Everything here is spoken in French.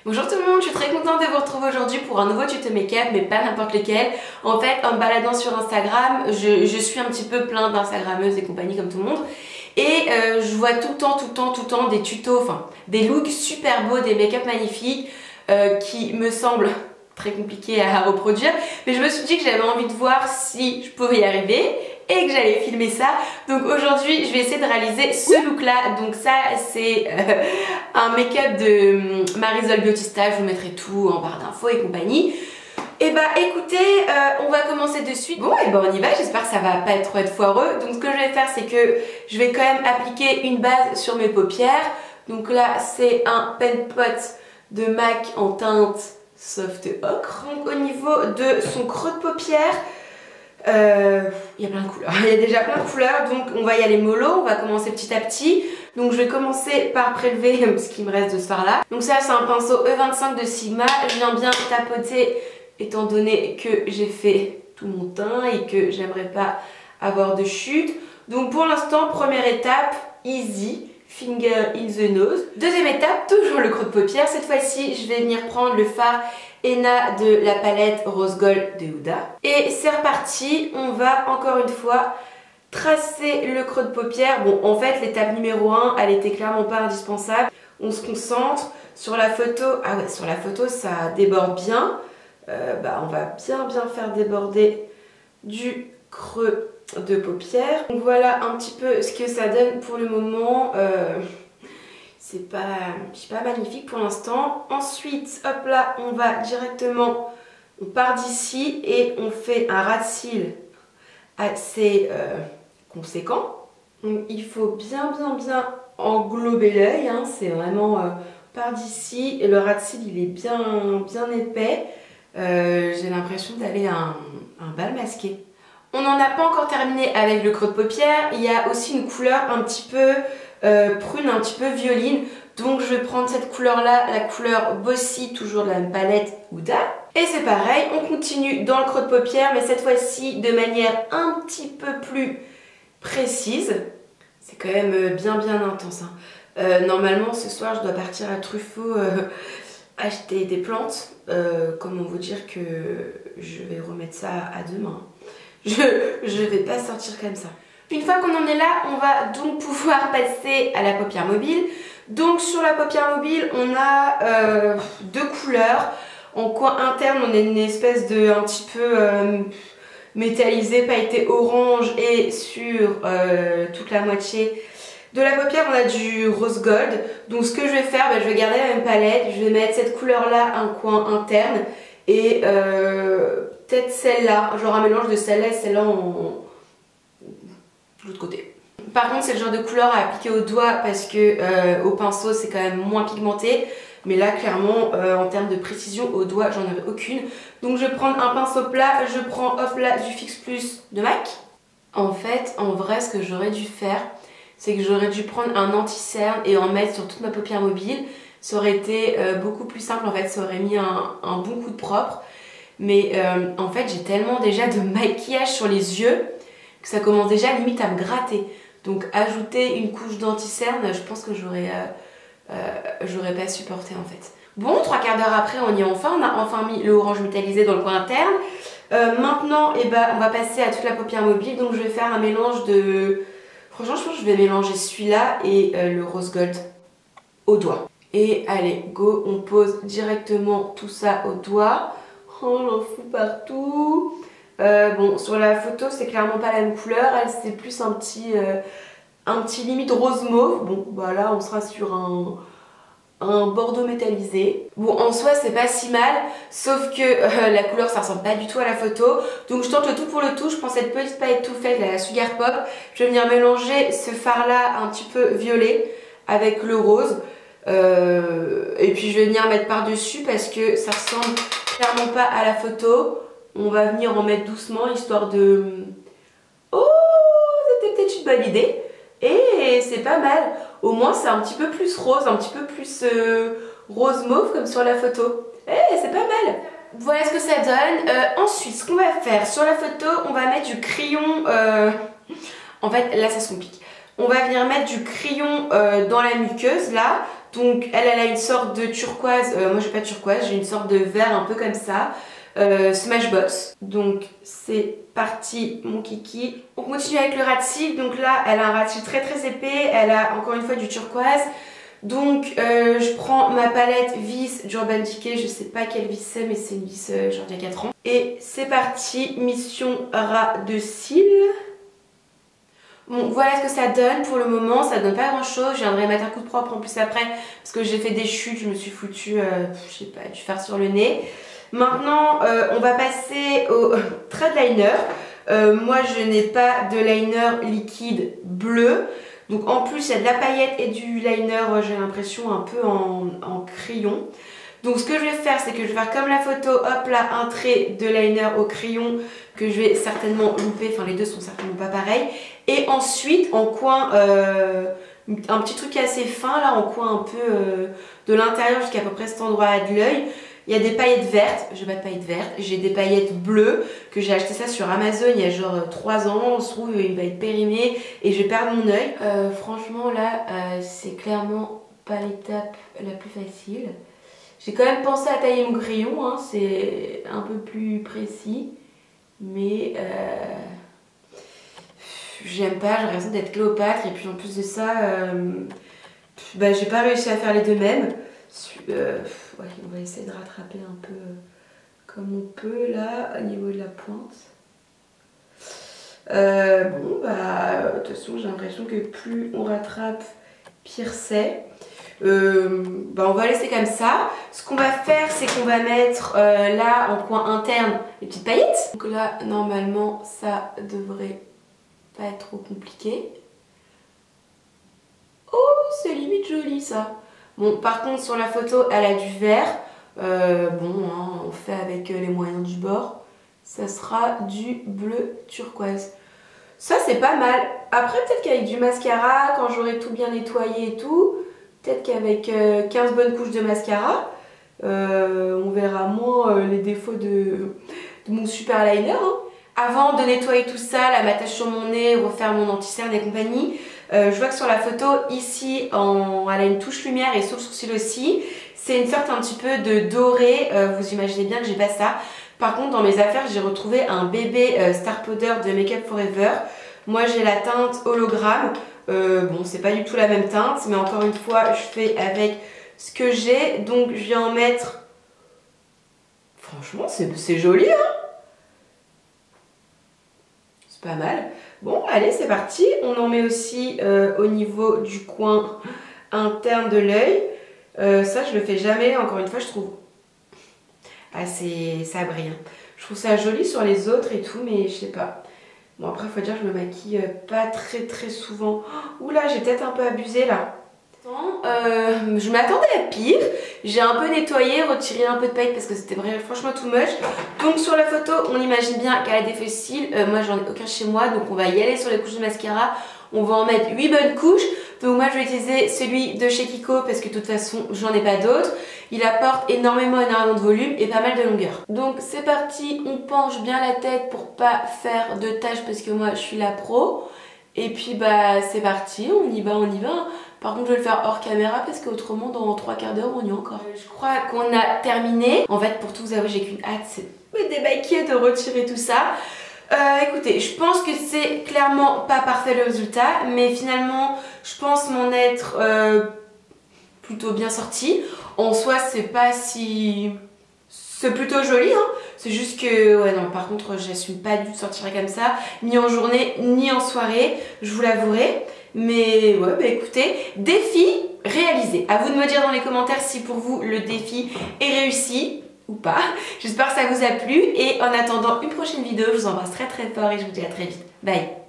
Bonjour tout le monde, je suis très contente de vous retrouver aujourd'hui pour un nouveau tuto make-up, mais pas n'importe lequel. En fait, en me baladant sur Instagram, je suis un petit peu plein d'instagrammeuses et compagnie comme tout le monde. Et je vois tout le temps des tutos, enfin des looks super beaux, des make-up magnifiques qui me semblent très compliqués à reproduire. Mais je me suis dit que j'avais envie de voir si je pouvais y arriver et que j'allais filmer ça. Donc aujourd'hui je vais essayer de réaliser ce look là. Donc ça c'est un make-up de Marisol Beauty Style. Je vous mettrai tout en barre d'infos et compagnie. Et bah écoutez, on va commencer de suite. Bon et bah on y va, j'espère que ça va pas trop être foireux. Donc ce que je vais faire c'est que je vais quand même appliquer une base sur mes paupières. Donc là c'est un pen pot de MAC en teinte soft ocre. Donc au niveau de son creux de paupière, il y a plein de couleurs, il y a déjà plein de couleurs, donc on va y aller mollo, on va commencer petit à petit. Donc je vais commencer par prélever ce qui me reste de ce fard là. Donc ça c'est un pinceau E25 de Sigma, je viens bien tapoter étant donné que j'ai fait tout mon teint et que j'aimerais pas avoir de chute. Donc pour l'instant, première étape, easy, finger in the nose. Deuxième étape, toujours le creux de paupière. Cette fois-ci, je vais venir prendre le fard Henna de la palette Rose Gold de Huda. Et c'est reparti, on va encore une fois tracer le creux de paupière. Bon, en fait, l'étape numéro 1, elle était clairement pas indispensable. On se concentre sur la photo. Ah ouais, sur la photo, ça déborde bien. On va bien faire déborder du creux de paupière. Donc voilà un petit peu ce que ça donne pour le moment. C'est pas magnifique pour l'instant. Ensuite, hop là, on va directement, on part d'ici et on fait un ras de cils assez conséquent. Donc il faut bien englober l'œil, hein. C'est vraiment par d'ici et le ras de cils il est bien épais. J'ai l'impression d'aller à un bal masqué. On n'en a pas encore terminé avec le creux de paupière. Il y a aussi une couleur un petit peu prune, un petit peu violine. Donc je vais prendre cette couleur là, la couleur Bossy, toujours de la même palette Huda. Et c'est pareil, on continue dans le creux de paupière, mais cette fois-ci de manière un petit peu plus précise. C'est quand même bien intense, hein. Normalement ce soir je dois partir à Truffaut acheter des plantes. Comment vous dire que je vais remettre ça à demain. Je vais pas sortir comme ça. Une fois qu'on en est là, on va donc pouvoir passer à la paupière mobile. Donc sur la paupière mobile, on a deux couleurs. En coin interne, on a une espèce de un petit peu métallisé, pailleté orange, et sur toute la moitié de la paupière, on a du rose gold. Donc ce que je vais faire, je vais garder la même palette. Je vais mettre cette couleur là, un coin interne, et peut-être celle-là, genre un mélange de celle-là et celle-là de l'autre côté. Par contre, c'est le genre de couleur à appliquer au doigt parce que au pinceau c'est quand même moins pigmenté. Mais là, clairement, en termes de précision au doigt, j'en avais aucune. Donc je vais prendre un pinceau plat, je prends hop là du Fix Plus de MAC. En fait, en vrai, ce que j'aurais dû faire, c'est que j'aurais dû prendre un anti-cerne et en mettre sur toute ma paupière mobile. Ça aurait été beaucoup plus simple, en fait, ça aurait mis un bon coup de propre. Mais en fait, j'ai tellement déjà de maquillage sur les yeux que ça commence déjà limite à me gratter. Donc ajouter une couche d'anti-cerne, je pense que j'aurais pas supporté en fait. Bon, 3/4 d'heure après, on y est enfin. On a enfin mis le orange métallisé dans le coin interne. Maintenant, on va passer à toute la paupière mobile. Donc je vais faire un mélange de... Franchement, je pense que je vais mélanger celui-là et le rose gold au doigt. Et allez, go, on pose directement tout ça au doigt. Oh, j'en fous partout. Bon, sur la photo, c'est clairement pas la même couleur. Elle, c'est plus un petit limite rose mauve. Bon, bah là, on sera sur un bordeaux métallisé. Bon, en soi, c'est pas si mal. Sauf que la couleur, ça ressemble pas du tout à la photo. Donc, je tente le tout pour le tout. Je prends cette petite palette tout faite, la Sugar Pop. Je vais venir mélanger ce fard-là un petit peu violet avec le rose. Et puis, je vais venir mettre par-dessus parce que ça ressemble clairement pas à la photo. On va venir en mettre doucement histoire de... Oh, c'était peut-être une bonne idée. Et c'est pas mal. Au moins c'est un petit peu plus rose, un petit peu plus rose mauve comme sur la photo. Eh, c'est pas mal. Voilà ce que ça donne. Ensuite, ce qu'on va faire sur la photo, on va mettre du crayon... En fait, là ça se complique. On va venir mettre du crayon dans la muqueuse là. Donc elle a une sorte de turquoise, moi j'ai pas de turquoise, j'ai une sorte de vert un peu comme ça. Smashbox. Donc c'est parti mon kiki. On continue avec le ras de cils. Donc là elle a un ras de cils très très épais. Elle a encore une fois du turquoise. Donc je prends ma palette vis d'Urban Decay. Je sais pas quelle vis c'est, mais c'est une vis genre d'il y a 4 ans. Et c'est parti, mission ras de cils. Bon, voilà ce que ça donne pour le moment, ça donne pas grand chose. Je viendrai mettre un coup de propre en plus après parce que j'ai fait des chutes, je me suis foutu, je sais pas, du fard sur le nez. Maintenant, on va passer au trade liner. Moi, je n'ai pas de liner liquide bleu. Donc en plus, il y a de la paillette et du liner, j'ai l'impression, un peu en crayon. Donc ce que je vais faire, c'est que je vais faire comme la photo, hop là, un trait de liner au crayon que je vais certainement louper, enfin les deux sont certainement pas pareils. Et ensuite, en coin, un petit truc assez fin là, en coin un peu de l'intérieur jusqu'à peu près cet endroit de l'œil. Il y a des paillettes vertes, j'ai pas de paillettes vertes, j'ai des paillettes bleues que j'ai acheté ça sur Amazon il y a genre 3 ans, on se trouve il va être périmé et je vais perdre mon œil. Franchement là, c'est clairement pas l'étape la plus facile. J'ai quand même pensé à tailler mon crayon, hein, c'est un peu plus précis, mais j'aime pas, j'ai l'impression d'être Cléopâtre et puis en plus de ça, bah, j'ai pas réussi à faire les deux mêmes. Ouais, on va essayer de rattraper un peu comme on peut là au niveau de la pointe. Bon bah de toute façon j'ai l'impression que plus on rattrape pire c'est. Bah on va laisser comme ça. Ce qu'on va faire c'est qu'on va mettre là en coin interne les petites paillettes. Donc là normalement ça devrait pas être trop compliqué. Oh c'est limite joli ça. Bon, par contre, sur la photo, elle a du vert. Bon, hein, on fait avec les moyens du bord. Ça sera du bleu turquoise. Ça, c'est pas mal. Après, peut-être qu'avec du mascara, quand j'aurai tout bien nettoyé et tout, peut-être qu'avec 15 bonnes couches de mascara, on verra moins les défauts de mon super liner. Hein. Avant de nettoyer tout ça, la m'attache sur mon nez, refaire mon anti-cerne et compagnie, je vois que sur la photo, ici, elle a une touche lumière et sur le sourcil aussi. C'est une sorte un petit peu de doré, vous imaginez bien que j'ai pas ça. Par contre, dans mes affaires, j'ai retrouvé un bébé Star Powder de Make Up For Ever. Moi, j'ai la teinte hologramme. Bon, c'est pas du tout la même teinte, mais encore une fois, je fais avec ce que j'ai. Donc, je viens en mettre... Franchement, c'est joli, hein? C'est pas mal. Bon, allez, c'est parti. On en met aussi au niveau du coin interne de l'œil. Ça, je le fais jamais. Encore une fois, je trouve... Ah, ça brille. Hein. Je trouve ça joli sur les autres et tout, mais je sais pas. Bon, après, faut dire que je me maquille pas très souvent. Oula, j'ai peut-être un peu abusé, là. Je m'attendais à pire. J'ai un peu nettoyé, retiré un peu de paillettes parce que c'était franchement too much. Donc sur la photo, on imagine bien qu'elle a des faux cils. Moi, j'en ai aucun chez moi, donc on va y aller sur les couches de mascara. On va en mettre 8 bonnes couches. Donc moi, je vais utiliser celui de chez Kiko parce que de toute façon, j'en ai pas d'autres. Il apporte énormément de volume et pas mal de longueur. Donc c'est parti, on penche bien la tête pour pas faire de taches parce que moi, je suis la pro. Et puis bah c'est parti, on y va. Par contre je vais le faire hors caméra parce qu'autrement dans 3 quarts d'heure on y est encore. Je crois qu'on a terminé. En fait pour tout vous avouer j'ai qu'une hâte, c'est de me démaquiller, de retirer tout ça. Écoutez, je pense que c'est clairement pas parfait le résultat, mais finalement je pense m'en être plutôt bien sortie. En soi c'est pas si... C'est plutôt joli, hein. C'est juste que, ouais non, par contre, j'assume pas du tout de sortir comme ça, ni en journée, ni en soirée, je vous l'avouerai. Mais ouais, bah écoutez, défi réalisé. À vous de me dire dans les commentaires si pour vous le défi est réussi ou pas. J'espère que ça vous a plu et en attendant une prochaine vidéo, je vous embrasse très fort et je vous dis à très vite. Bye!